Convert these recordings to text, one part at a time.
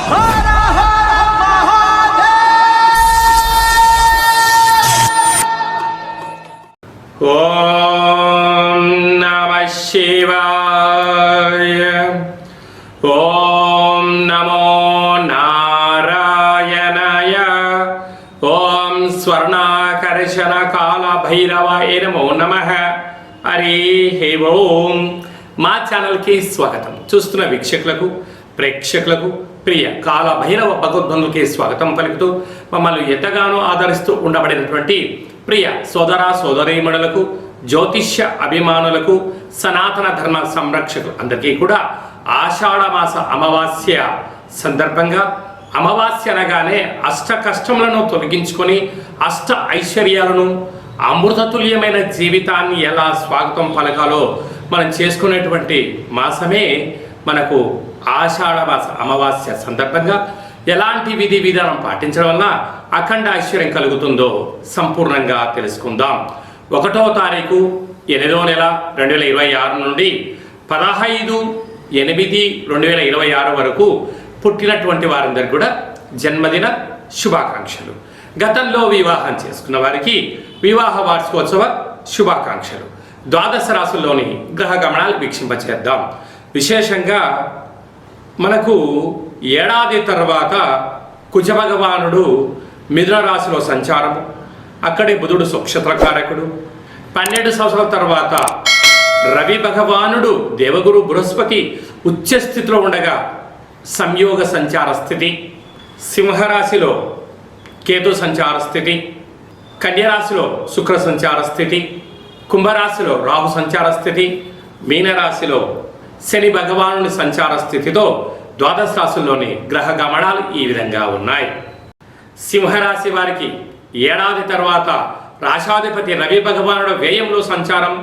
ఓం నమః శివాయ. ఓం నమో నారాయణాయ. ఓం స్వర్ణాకర్షణ కాల భైరవాయ నమో నమః. హరి ఓం. మా ఛానల్కి స్వాగతం. చూస్తున్న వీక్షకులకు, ప్రేక్షకులకు, ప్రియ కాల భైరవ భగవద్బంధులకి స్వాగతం పలుకుతూ మమ్మల్ని ఎంతగానో ఆదరిస్తూ ఉండబడినటువంటి ప్రియ సోదర సోదరీమణులకు, జ్యోతిష్య అభిమానులకు, సనాతన ధర్మ సంరక్షకులు అందరికీ కూడా ఆషాఢమాస అమావాస్య సందర్భంగా, అమావాస్య అనగానే అష్ట కష్టములను తొలగించుకొని అష్ట ఐశ్వర్యాలను, అమృతతుల్యమైన జీవితాన్ని ఎలా స్వాగతం పలకాలో మనం చేసుకునేటువంటి మాసమే మనకు ఆషాఢమాస అమావాస్య సందర్భంగా ఎలాంటి విధి విధానం పాటించడం వల్ల అఖండ ఐశ్వర్యం కలుగుతుందో సంపూర్ణంగా తెలుసుకుందాం. 1వ తారీఖు 8వ నెల 2026 నుండి 15/8/2026 వరకు పుట్టినటువంటి వారందరికీ కూడా జన్మదిన శుభాకాంక్షలు. గతంలో వివాహం చేసుకున్న వారికి వివాహ వార్షికోత్సవ శుభాకాంక్షలు. ద్వాదశ రాశుల్లోని గ్రహ గమనాలు వీక్షింపచేద్దాం. విశేషంగా మనకు ఏడాది తర్వాత కుజ భగవానుడు మిథున రాశిలో సంచారము, అక్కడే బుధుడు స్వక్షత్రకారకుడు. 12 సంవత్సరాల తర్వాత రవి భగవానుడు దేవగురు బృహస్పతి ఉచ్చ స్థితిలో ఉండగా సంయోగ సంచార స్థితి, సింహరాశిలో కేతు సంచార స్థితి, కన్యరాశిలో శుక్ర సంచార స్థితి, కుంభరాశిలో రాహు సంచార స్థితి, మీనరాశిలో శని భగవానుని సంచార స్థితితో ద్వాదశ రాశుల్లోని గ్రహ గమనాలు ఈ విధంగా ఉన్నాయి. సింహరాశి వారికి ఏడాది తర్వాత రాశాధిపతి రవి భగవానుడు వ్యయంలో సంచారం.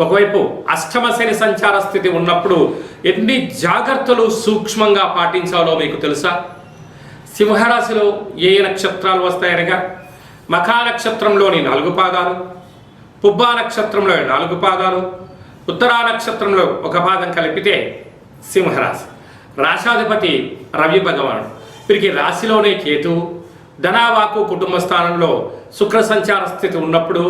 ఒకవైపు అష్టమ శని సంచార స్థితి ఉన్నప్పుడు ఎన్ని జాగ్రత్తలు సూక్ష్మంగా పాటించాలో మీకు తెలుసా? సింహరాశిలో ఏ నక్షత్రాలు వస్తాయనగా మఖా నక్షత్రంలోని 4 పాదాలు, పుబ్బా నక్షత్రంలో 4 పాదాలు, ఉత్తరా నక్షత్రంలో 1 పాదం కలిపితే సింహరాశి. రాశాధిపతి రవి భగవానుడు, వీరికి రాశిలోనే కేతు, ధనావాకు కుటుంబ స్థానంలో శుక్ర సంచార స్థితి ఉన్నప్పుడు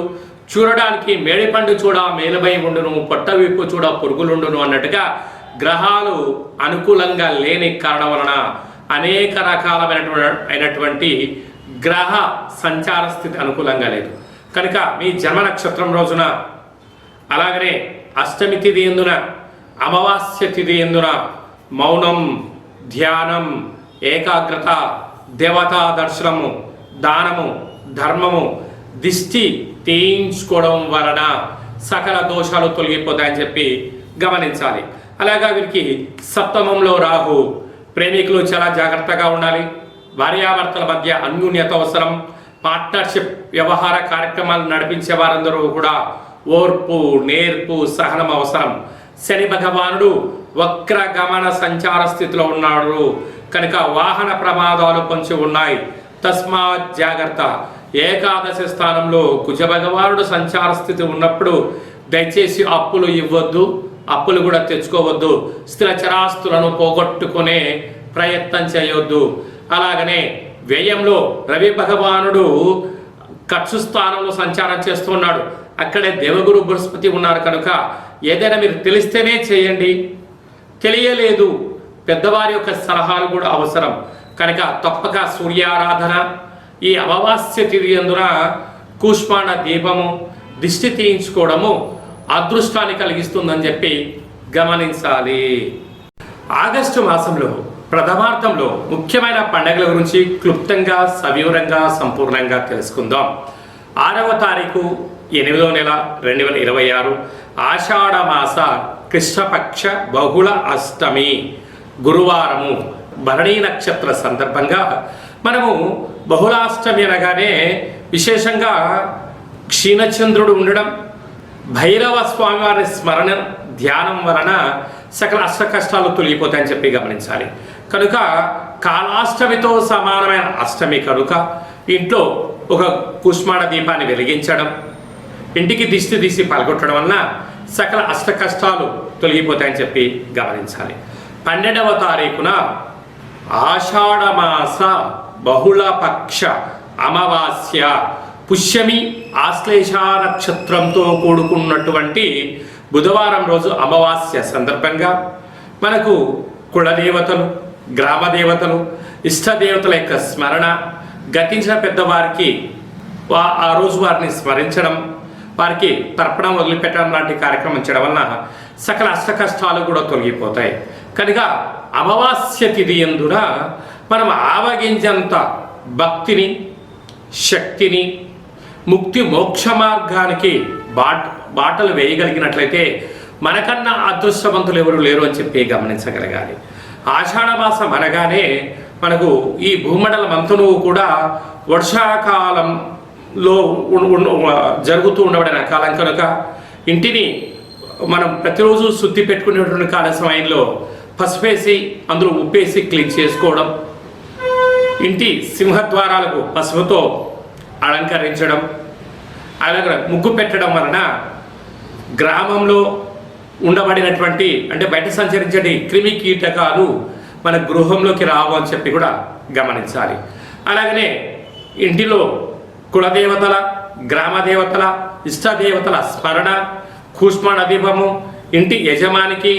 చూడడానికి మేడిపండు చూడ మేలుమై ఉండును, పొట్టవిప్పు చూడ పురుగులుండును అన్నట్టుగా గ్రహాలు అనుకూలంగా లేని కారణం వలన అనేక రకాలైనటువంటి గ్రహ సంచార స్థితి అనుకూలంగా లేదు. కనుక మీ జన్మ నక్షత్రం రోజున, అలాగనే అష్టమి తిథి ఎందున, అమావాస్య తిథి ఎందున మౌనం, ధ్యానం, ఏకాగ్రత, దేవతా దర్శనము, దానము, ధర్మము, దిష్టి తీయించుకోవడం వలన సకల దోషాలు తొలగిపోతాయని చెప్పి గమనించాలి. అలాగా వీరికి సప్తమంలో రాహు. ప్రేమికులు చాలా జాగ్రత్తగా ఉండాలి. భార్యాభర్తల మధ్య అన్యోన్యత అవసరం. పార్ట్నర్షిప్ వ్యవహార కార్యక్రమాలు నడిపించే వారందరూ కూడా ఓర్పు, నేర్పు, సహనం అవసరం. శని భగవానుడు వక్ర గమన సంచార స్థితిలో ఉన్నాడు కనుక వాహన ప్రమాదాలు పొంచి ఉన్నాయి. తస్మాత్ జాగ్రత్త. ఏకాదశి స్థానంలో కుజ భగవానుడు సంచార స్థితి ఉన్నప్పుడు దయచేసి అప్పులు ఇవ్వద్దు, అప్పులు కూడా తెచ్చుకోవద్దు. స్థిర చరాస్తులను పోగొట్టుకునే ప్రయత్నం చేయొద్దు. అలాగనే వ్యయంలో రవి భగవానుడు ఖర్చు స్థానంలో సంచారం చేస్తున్నాడు. అక్కడే దేవగురు బృహస్పతి ఉన్నారు కనుక ఏదైనా మీరు తెలిస్తేనే చేయండి, తెలియలేదు పెద్దవారి యొక్క సలహాలు కూడా అవసరం. కనుక తప్పక సూర్యారాధన, ఈ అమావాస్య తిథి అందున కూష్మాండ దీపము, దిష్టి తీయించుకోవడము అదృష్టాన్ని కలిగిస్తుందని చెప్పి గమనించాలి. ఆగస్టు మాసంలో ప్రథమార్థంలో ముఖ్యమైన పండుగల గురించి క్లుప్తంగా, సవివరంగా, సంపూర్ణంగా తెలుసుకుందాం. 6వ తారీఖు 8వ నెల 2026 ఆషాఢమాస కృష్ణపక్ష బహుళ అష్టమి గురువారము, భరణీ నక్షత్ర సందర్భంగా మనము బహుళాష్టమి అనగానే విశేషంగా క్షీణచంద్రుడు ఉండడం, భైరవ స్వామివారి స్మరణ ధ్యానం వలన సకల అష్ట కష్టాలు తొలగిపోతాయని చెప్పి గమనించాలి. కనుక కాలాష్టమితో సమానమైన అష్టమి కనుక ఇంట్లో ఒక కూష్మాండ దీపాన్ని వెలిగించడం, ఇంటికి దిష్టి తీసి పలగొట్టడం వలన సకల అష్ట కష్టాలు తొలగిపోతాయని చెప్పి గమనించాలి. 12వ తారీఖున ఆషాఢమాస బహుళపక్ష అమావాస్య పుష్యమి ఆశ్లేష నక్షత్రంతో కూడుకున్నటువంటి బుధవారం రోజు అమావాస్య సందర్భంగా మనకు కులదేవతలు, గ్రామదేవతలు, ఇష్టదేవతల యొక్క స్మరణ, గతించిన పెద్దవారికి ఆ రోజు వారిని స్మరించడం, వారికి తర్పణం వదిలిపెట్టడం లాంటి కార్యక్రమం చేయడం వలన సకల అష్ట కష్టాలు కూడా తొలగిపోతాయి. కనుక అమావాస్య తిథి యందున మనం ఆవగించంత భక్తిని, శక్తిని, ముక్తి మోక్ష మార్గానికి బాటలు వేయగలిగినట్లయితే మనకన్నా అదృష్టవంతులు ఎవరు లేరు అని చెప్పి గమనించగలగాలి. ఆషాఢమాసం అనగానే మనకు ఈ భూమండలం అంతను కూడా వర్షాకాలంలో జరుగుతూ ఉండబడిన కాలం కనుక ఇంటిని మనం ప్రతిరోజు శుద్ధి పెట్టుకునేటువంటి కాల సమయంలో పసుపేసి అందులో ఉప్పేసి క్లీన్ చేసుకోవడం, ఇంటి సింహద్వారాలకు పసుపుతో అలంకరించడం, అలాగే ముగ్గు పెట్టడం వలన గ్రామంలో ఉండబడినటువంటి అంటే బయట సంచరించే క్రిమి కీటకాలు మన గృహంలోకి రావు అని చెప్పి కూడా గమనించాలి. అలాగనే ఇంటిలో కులదేవతల, గ్రామదేవతల, ఇష్టదేవతల స్మరణ, కూష్మాండ దీపము ఇంటి యజమానికి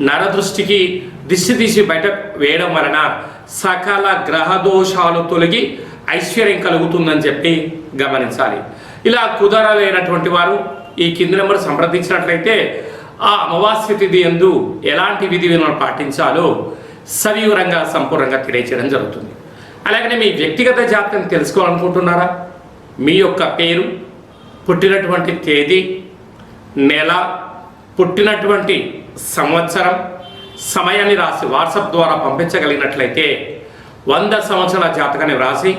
నరదృష్టికి దిష్టి తీసి బయట వేయడం వలన సకల గ్రహదోషాలు తొలగి ఐశ్వర్యం కలుగుతుందని చెప్పి గమనించాలి. ఇలా కుదరలేనటువంటి వారు ఈ కింది నెంబర్ సంప్రదించినట్లయితే ఆ అమావాస్య తిథి యందు ఎలాంటి విధి విధానాలు పాటించాలో సవివరంగా సంపూర్ణంగా తెలియచేయడం జరుగుతుంది. అలాగనే మీ వ్యక్తిగత జాతకం తెలుసుకోవాలనుకుంటున్నారా? మీ యొక్క పేరు, పుట్టినటువంటి తేదీ, నెల, పుట్టినటువంటి సంవత్సరం, సమయాన్ని రాసి వాట్సాప్ ద్వారా పంపించగలిగినట్లయితే 100 సంవత్సరాల జాతకాన్ని వ్రాసి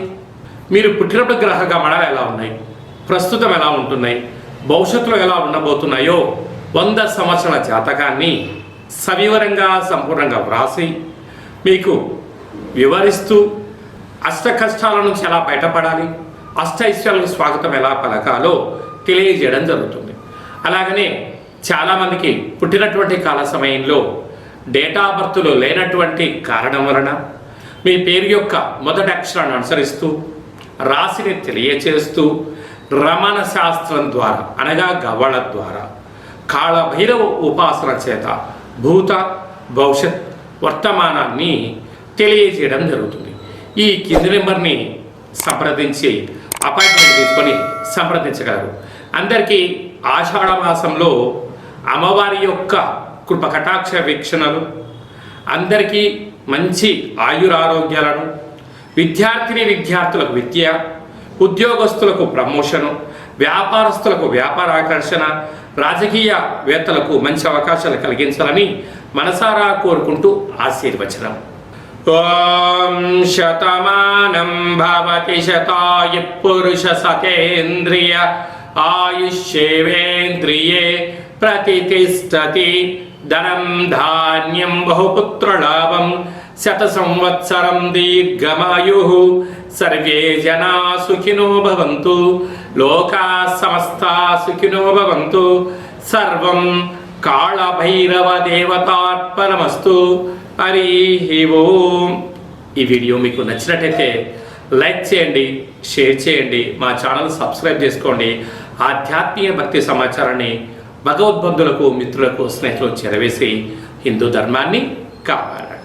మీరు పుట్టినప్పుడు గ్రహ గమనాలు ఎలా ఉన్నాయి, ప్రస్తుతం ఎలా ఉంటున్నాయి, భవిష్యత్తులో ఎలా ఉండబోతున్నాయో 100 సంవత్సరాల జాతకాన్ని సవివరంగా సంపూర్ణంగా వ్రాసి మీకు వివరిస్తూ అష్ట కష్టాల నుంచి ఎలా బయటపడాలి, అష్ట ఐశ్వర్యాలకు స్వాగతం ఎలా పలకాలో తెలియజేయడం జరుగుతుంది. అలాగనే చాలామందికి పుట్టినటువంటి కాల సమయంలో డేటా ఆఫ్ బర్త్లో లేనటువంటి కారణం వలన మీ పేరు యొక్క మొదటి అక్షరాన్ని అనుసరిస్తూ రాశిని తెలియచేస్తూ రమణ శాస్త్రం ద్వారా అనగా గవ్వళ ద్వారా కాళభైరవ ఉపాసన చేత భూత భవిష్యత్ వర్తమానాన్ని తెలియజేయడం జరుగుతుంది. ఈ కింది నెంబర్ని సంప్రదించి అపాయింట్మెంట్ తీసుకొని సంప్రదించగలరు. అందరికీ ఆషాఢ మాసంలో అమ్మవారి యొక్క కృప కటాక్ష వీక్షణలు, అందరికీ మంచి ఆయురారోగ్యాలను, విద్యార్థులకు విద్య, ఉద్యోగస్తులకు ప్రమోషను, వ్యాపారస్తులకు వ్యాపార ఆకర్షణ, రాజకీయవేత్తలకు మంచి అవకాశాలు కలిగించాలని మనసారా కోరుకుంటూ ఆశీర్వచనం. ఓం శతమానం భవతి శతాయ పురుష సతేంద్రియ ఆయుష్యేవేంద్రియే ప్రతిష్టతి ధనం ధాన్యం బహుపుత్రలాభం శత సంవత్సరం దీర్ఘమాయు సర్వే జనా సుఖినో భవంతు లోకా సమస్తా సుఖినో భవంతు సర్వం కాళభైరవ దేవతార్పణమస్తు. హరి ఓం. ఈ వీడియో మీకు నచ్చినట్టయితే లైక్ చేయండి, షేర్ చేయండి, మా ఛానల్ సబ్స్క్రైబ్ చేసుకోండి. ఆధ్యాత్మిక భక్తి సమాచారాన్ని భగవద్బంధులకు, మిత్రులకు, స్నేహితులకు చేరవేసి హిందూ ధర్మాన్ని కాపాడండి.